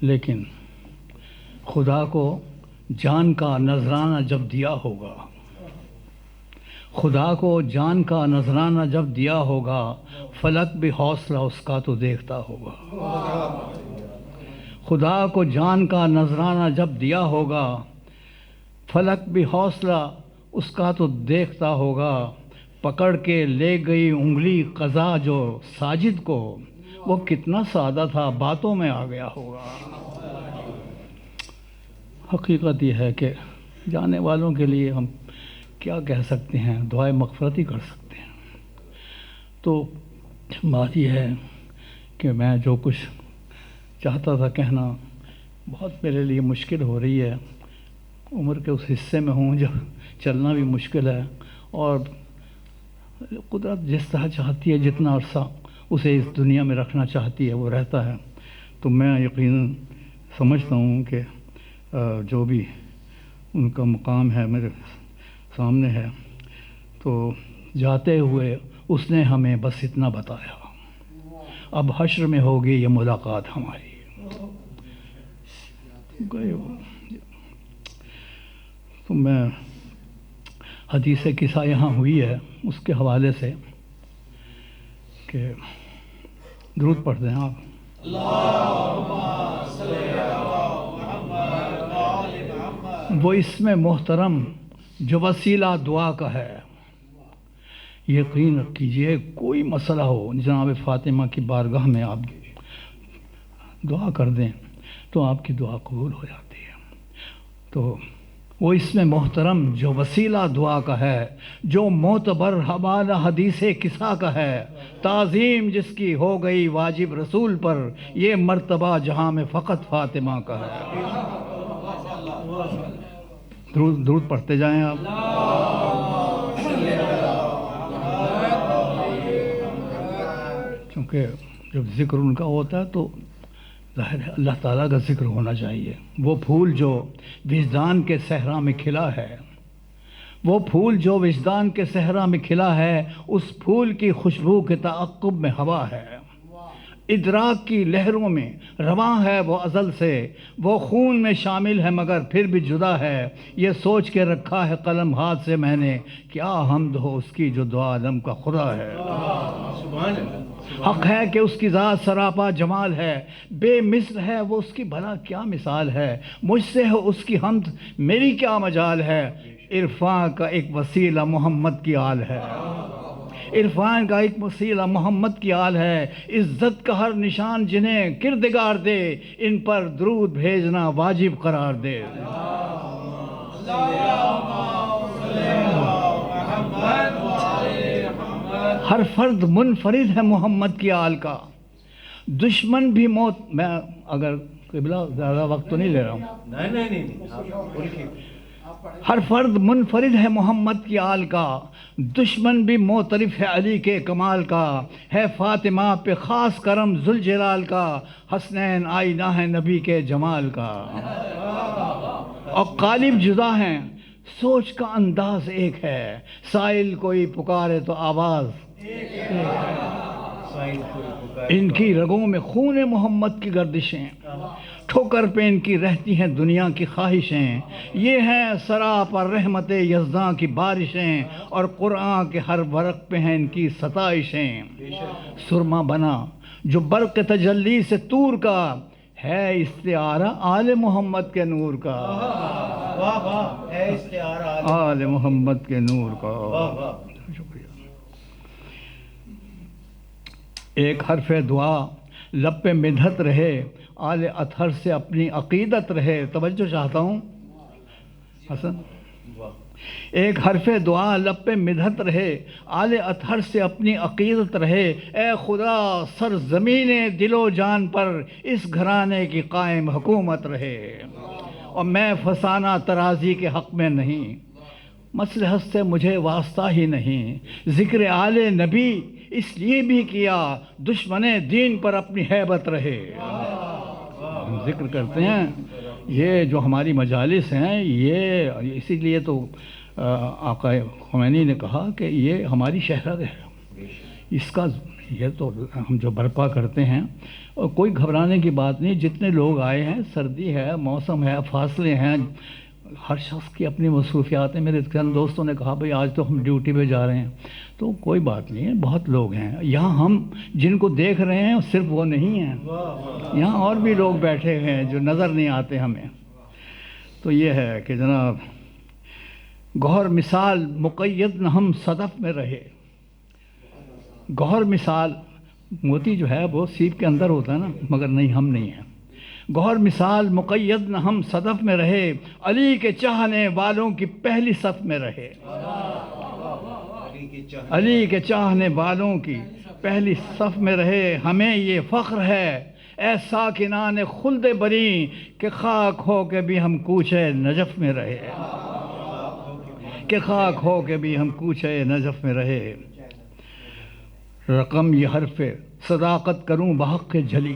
لیکن خدا کو جان کا نذرانہ جب دیا ہوگا، خدا کو جان کا نذرانہ جب دیا ہوگا، فلک بھی حوصلہ اس کا تو دیکھتا ہوگا۔ خدا کو جان کا نذرانہ جب دیا ہوگا، فلک بھی حوصلہ اس کا تو دیکھتا ہوگا۔ پکڑ کے لے گئی انگلی قضا جو ساجد کو، وہ کتنا سادہ تھا باتوں میں آ گیا ہوگا۔ حقیقت یہ ہے کہ جانے والوں کے لیے ہم کیا کہہ سکتے ہیں، دعائے مغفرت ہی کر سکتے ہیں۔ تو بات یہ ہے کہ میں جو کچھ چاہتا تھا کہنا، بہت میرے لیے مشکل ہو رہی ہے۔ عمر کے اس حصے میں ہوں جب چلنا بھی مشکل ہے، اور قدرت جس طرح چاہتی ہے، جتنا عرصہ اسے اس دنیا میں رکھنا چاہتی ہے وہ رہتا ہے۔ تو میں یقیناً سمجھتا ہوں کہ جو بھی ان کا مقام ہے میرے سامنے ہے، تو جاتے ہوئے اس نے ہمیں بس اتنا بتایا، اب حشر میں ہوگی یہ ملاقات ہماری۔ تو میں حدیث قصہ یہاں ہوئی ہے اس کے حوالے سے کہ درود پڑھتے ہیں آپ۔ وہ اسم محترم جو وسیلہ دعا کا ہے، یقین کیجئے کوئی مسئلہ ہو جناب فاطمہ کی بارگاہ میں آپ دعا کر دیں تو آپ کی دعا قبول ہو جاتی ہے۔ تو وہ اسم محترم جو وسیلہ دعا کا ہے، جو معتبر حوالہ حدیث قصہ کا ہے، تعظیم جس کی ہو گئی واجب رسول پر، یہ مرتبہ جہاں میں فقط فاطمہ کا ہے۔ درود پڑھتے جائیں آپ۔ کیونکہ جب ذکر ان کا ہوتا ہے تو ظاہر ہے اللہ تعالیٰ کا ذکر ہونا چاہیے۔ وہ پھول جو وجدان کے صحرا میں کھلا ہے، وہ پھول جو وجدان کے صحرا میں کھلا ہے، اس پھول کی خوشبو کے تعقب میں ہوا ہے، ادراک کی لہروں میں رواں ہے وہ ازل سے، وہ خون میں شامل ہے مگر پھر بھی جدا ہے، یہ سوچ کے رکھا ہے قلم ہاتھ سے میں نے، کیا حمد ہو اس کی جو دو عالم کا خدا ہے۔ حق ہے کہ اس کی ذات سراپا جمال ہے، بے مثل ہے وہ اس کی بھلا کیا مثال ہے، مجھ سے ہو اس کی حمد میری کیا مجال ہے، عرفان کا ایک وسیلہ محمد کی آل ہے، عرفان کا ایک وسیلہ محمد کی آل ہے، عزت کا ہر نشان جنہیں کردگار دے، ان پر درود بھیجنا واجب قرار دے۔ ہر فرد منفرد ہے محمد کی آل کا، دشمن بھی موت، میں اگر قبلہ زیادہ وقت تو نہیں لے رہا ہوں، ہر فرد منفرد ہے محمد کی آل کا، دشمن بھی معترف ہے علی کے کمال کا، ہے فاطمہ پہ خاص کرم ذوالجلال کا، حسنین آئینہ ہے نبی کے جمال کا، اور قالب جدا ہیں سوچ کا انداز ایک ہے، سائل کوئی پکارے تو آواز، ان کی رگوں میں خون محمد کی گردشیں، ٹھوکر پہ ان کی رہتی ہیں دنیا کی خواہشیں، یہ ہیں سراپا رحمت یزداں کی بارشیں، اور قرآن کے ہر ورق پہ ہیں ان کی ستائشیں، سرما بنا جو برق تجلی سے طور کا، ہے استعارہ آل محمد کے نور کا، ہے استعارہ آل محمد کے نور کا۔ شکریہ۔ ایک حرف دعا لب پہ مدحت رہے، آل اطہر سے اپنی عقیدت رہے، توجہ چاہتا ہوں حسن، ایک حرف دعا لب پہ مدحت رہے، آل اطہر سے اپنی عقیدت رہے، اے خدا سرزمین دل و جان پر اس گھرانے کی قائم حکومت رہے، اور میں فسانہ ترازی کے حق میں نہیں، مصلحت سے مجھے واسطہ ہی نہیں، ذکر آل نبی اس لیے بھی کیا دشمن دین پر اپنی ہیبت رہے۔ ہم ذکر کرتے ہیں یہ جو ہماری مجالس ہیں، یہ اسی لیے تو آقا خمینی نے کہا کہ یہ ہماری شہرت ہے، اس کا یہ تو ہم جو برپا کرتے ہیں، اور کوئی گھبرانے کی بات نہیں. جتنے لوگ آئے ہیں، سردی ہے، موسم ہے، فاصلے ہیں، ہر شخص کی اپنی مصروفیات ہیں. میرے چند دوستوں نے کہا بھئی آج تو ہم ڈیوٹی پہ جا رہے ہیں، تو کوئی بات نہیں ہے. بہت لوگ ہیں یہاں، ہم جن کو دیکھ رہے ہیں صرف وہ نہیں ہیں، یہاں اور بھی لوگ بیٹھے ہیں جو نظر نہیں آتے ہمیں. تو یہ ہے کہ جناب گوہر مثال مقید نہ ہم صدف میں رہے. گوہر مثال، موتی جو ہے وہ سیپ کے اندر ہوتا ہے نا، مگر نہیں، ہم نہیں ہیں. گوہر مثال مقید نہ ہم صدف میں رہے، علی کے چاہنے والوں کی پہلی صف میں رہے. علی کے چاہنے والوں کی پہلی صف میں رہے. ہمیں یہ فخر ہے اے ساکنان خلد بری کہ خاک ہو کے بھی ہم کوچے نجف میں رہے. کہ خاک ہو کے بھی ہم کوچے نجف میں رہے. رقم یہ حرف صداقت کروں بحق جلی.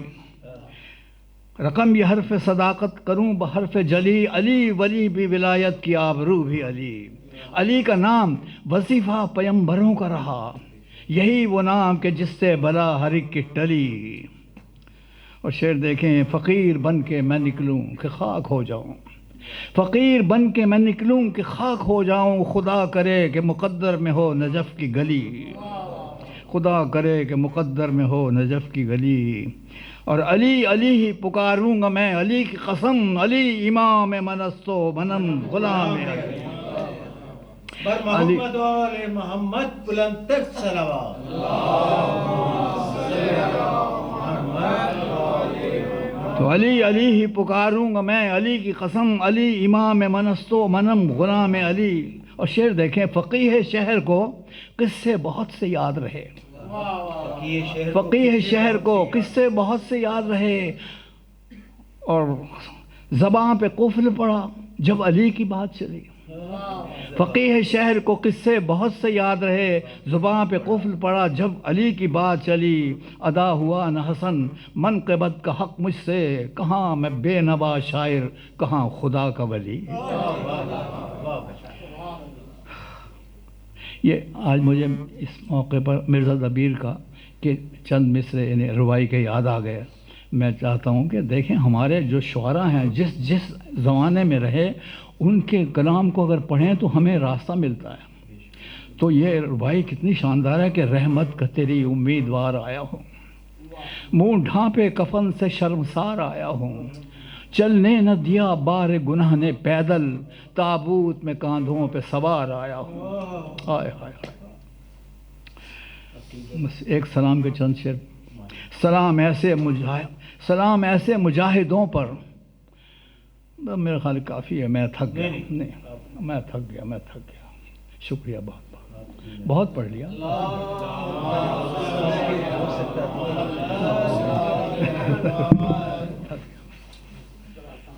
رقم یہ حرف صداقت کروں بحرف جلی. علی ولی بھی ولایت کی آبرو بھی علی. علی کا نام وظیفہ پیمبروں کا رہا، یہی وہ نام کہ جس سے بلا ہر ایک کی ٹلی. اور شعر دیکھیں، فقیر بن کے میں نکلوں کہ خاک ہو جاؤں. فقیر بن کے میں نکلوں کہ خاک ہو جاؤں. خدا کرے کہ مقدر میں ہو نجف کی گلی. خدا کرے کہ مقدر میں ہو نجف کی گلی. اور علی علی ہی پکاروں گا میں، علی کی قسم. علی امام من است و منم غلام علی. بر محمد و آل محمد بلند تر صلوات. تو علی علی ہی پکاروں گا میں، علی کی قسم. علی امام من است و منم غلام علی. اور شعر دیکھیں، فقیہ شہر کو قصے بہت سے یاد رہے. فقیہ شہر کو قصے بہت سے یاد رہے، اور زبان پہ قفل پڑا جب علی کی بات چلی. فقیہ شہر کو قصے بہت سے یاد رہے، زبان پہ قفل پڑا جب علی کی بات چلی. ادا ہوا نہ حسن منقبت کا حق مجھ سے، کہاں میں بے نوا شاعر، کہاں خدا کا ولی. یہ آج مجھے اس موقع پر مرزا دبیر کا کہ چند مصرے یعنی ربائی کے یاد آ گئے. میں چاہتا ہوں کہ دیکھیں ہمارے جو شعراء ہیں جس زمانے میں رہے، ان کے کلام کو اگر پڑھیں تو ہمیں راستہ ملتا ہے. تو یہ ربائی کتنی شاندار ہے کہ رحمت کا تیری امیدوار آیا ہوں، منہ ڈھانپے کفن سے شرمسار آیا ہوں. چلنے نہ دیا بار گناہ نے پیدل، تابوت میں کاندھوں پہ سوار آیا ہوں. ہائے ہائے ہائے. بس ایک سلام کے چند شعر. سلام ایسے مجاہدوں پر. میرا خیال کافی ہے، میں تھک گیا. نہیں، میں تھک گیا. شکریہ، بہت پڑھ لیا.